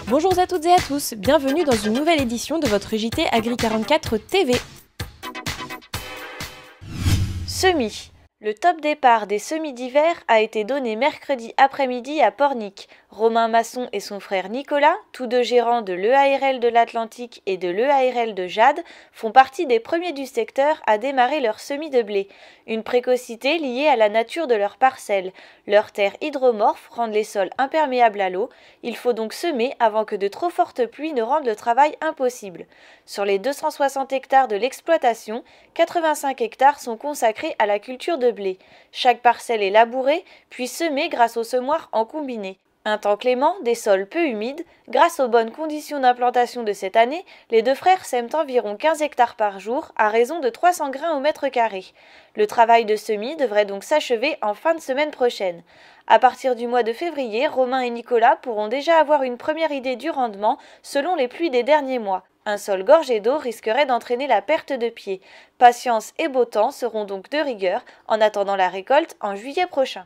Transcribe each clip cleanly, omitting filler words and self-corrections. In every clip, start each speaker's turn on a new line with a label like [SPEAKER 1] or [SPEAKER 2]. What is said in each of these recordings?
[SPEAKER 1] Bonjour à toutes et à tous, bienvenue dans une nouvelle édition de votre JT Agri44 TV. Semis. Le top départ des semis d'hiver a été donné mercredi après-midi à Pornic. Romain Masson et son frère Nicolas, tous deux gérants de l'EARL de l'Atlantique et de l'EARL de Jade, font partie des premiers du secteur à démarrer leur semis de blé. Une précocité liée à la nature de leurs parcelles. Leurs terres hydromorphes rendent les sols imperméables à l'eau. Il faut donc semer avant que de trop fortes pluies ne rendent le travail impossible. Sur les 260 hectares de l'exploitation, 85 hectares sont consacrés à la culture de blé. Chaque parcelle est labourée, puis semée grâce au semoir en combiné. Un temps clément, des sols peu humides, grâce aux bonnes conditions d'implantation de cette année, les deux frères sèment environ 15 hectares par jour, à raison de 300 grains au mètre carré. Le travail de semis devrait donc s'achever en fin de semaine prochaine. À partir du mois de février, Romain et Nicolas pourront déjà avoir une première idée du rendement selon les pluies des derniers mois. Un sol gorgé d'eau risquerait d'entraîner la perte de pied. Patience et beau temps seront donc de rigueur en attendant la récolte en juillet prochain.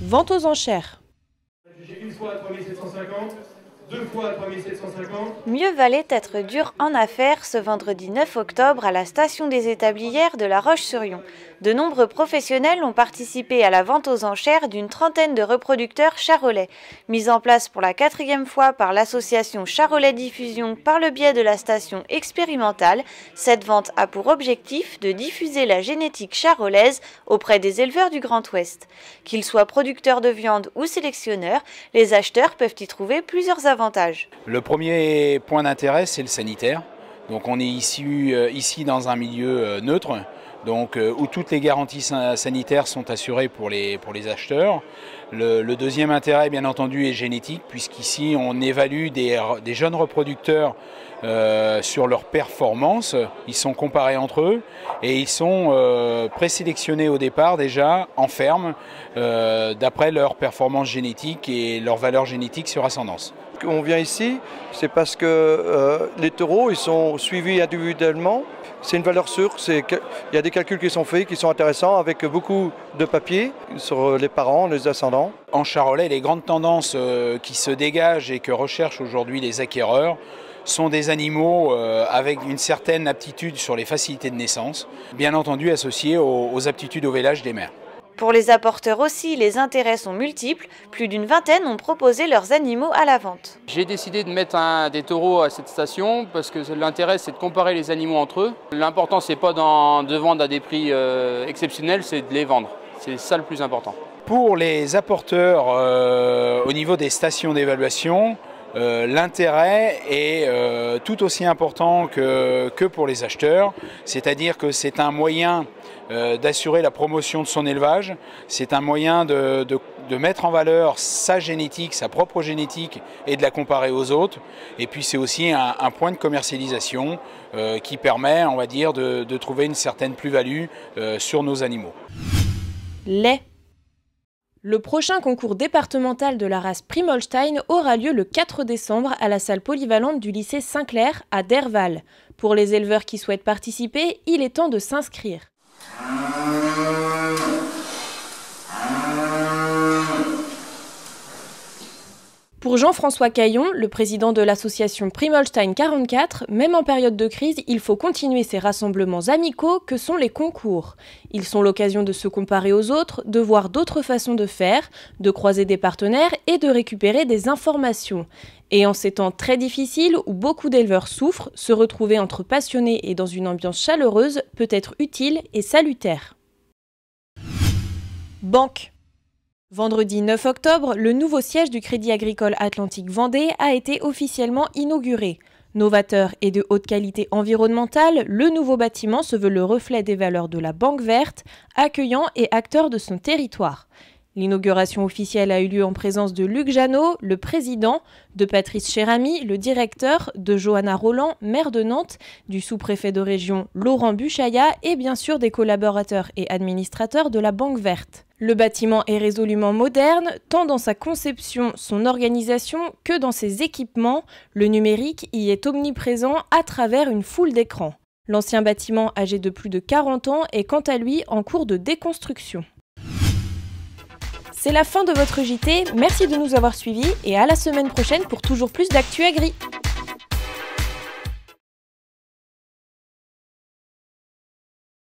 [SPEAKER 1] Vente aux enchères.
[SPEAKER 2] J'ai une fois à 3750, deux fois à 3750.
[SPEAKER 1] Mieux valait être dur en affaires ce vendredi 9 octobre à la station des établières de La Roche-sur-Yon. De nombreux professionnels ont participé à la vente aux enchères d'une trentaine de reproducteurs charolais. Mise en place pour la 4e fois par l'association Charolais Diffusion par le biais de la station expérimentale, cette vente a pour objectif de diffuser la génétique charolaise auprès des éleveurs du Grand Ouest. Qu'ils soient producteurs de viande ou sélectionneurs, les acheteurs peuvent y trouver plusieurs avantages.
[SPEAKER 3] Le premier point d'intérêt, c'est le sanitaire. Donc on est ici dans un milieu neutre, donc où toutes les garanties sanitaires sont assurées pour les acheteurs. Le deuxième intérêt, bien entendu, est génétique, puisqu'ici on évalue des jeunes reproducteurs sur leur performance. Ils sont comparés entre eux et ils sont présélectionnés au départ déjà en ferme d'après leur performance génétique et leur valeur génétique sur ascendance.
[SPEAKER 4] On vient ici, c'est parce que les taureaux ils sont suivis individuellement. C'est une valeur sûre, il y a des calculs qui sont faits, qui sont intéressants, avec beaucoup de papier sur les parents, les ascendants.
[SPEAKER 3] En Charolais, les grandes tendances qui se dégagent et que recherchent aujourd'hui les acquéreurs sont des animaux avec une certaine aptitude sur les facilités de naissance, bien entendu associées aux aptitudes au vélage des mères.
[SPEAKER 1] Pour les apporteurs aussi, les intérêts sont multiples. Plus d'une vingtaine ont proposé leurs animaux à la vente.
[SPEAKER 5] J'ai décidé de mettre des taureaux à cette station parce que l'intérêt c'est de comparer les animaux entre eux. L'important c'est pas de vendre à des prix exceptionnels, c'est de les vendre. C'est ça le plus important.
[SPEAKER 3] Pour les apporteurs au niveau des stations d'évaluation, l'intérêt est tout aussi important que pour les acheteurs, c'est-à-dire que c'est un moyen d'assurer la promotion de son élevage, c'est un moyen de mettre en valeur sa génétique, sa propre génétique et de la comparer aux autres. Et puis c'est aussi un point de commercialisation qui permet, on va dire, de trouver une certaine plus-value sur nos animaux.
[SPEAKER 1] Lait. Le prochain concours départemental de la race Primolstein aura lieu le 4 décembre à la salle polyvalente du lycée Saint-Clair à Derval. Pour les éleveurs qui souhaitent participer, il est temps de s'inscrire. Pour Jean-François Caillon, le président de l'association Primolstein 44, même en période de crise, il faut continuer ces rassemblements amicaux que sont les concours. Ils sont l'occasion de se comparer aux autres, de voir d'autres façons de faire, de croiser des partenaires et de récupérer des informations. Et en ces temps très difficiles où beaucoup d'éleveurs souffrent, se retrouver entre passionnés et dans une ambiance chaleureuse peut être utile et salutaire. Banque. Vendredi 9 octobre, le nouveau siège du Crédit Agricole Atlantique Vendée a été officiellement inauguré. Novateur et de haute qualité environnementale, le nouveau bâtiment se veut le reflet des valeurs de la Banque verte, accueillant et acteur de son territoire. L'inauguration officielle a eu lieu en présence de Luc Jeannot, le président, de Patrice Chéramy, le directeur, de Johanna Roland, maire de Nantes, du sous-préfet de région Laurent Buchaya et bien sûr des collaborateurs et administrateurs de la Banque verte. Le bâtiment est résolument moderne, tant dans sa conception, son organisation que dans ses équipements. Le numérique y est omniprésent à travers une foule d'écrans. L'ancien bâtiment âgé de plus de 40 ans est quant à lui en cours de déconstruction.
[SPEAKER 6] C'est la fin de votre JT, merci de nous avoir suivis et à la semaine prochaine pour toujours plus d'actu agri.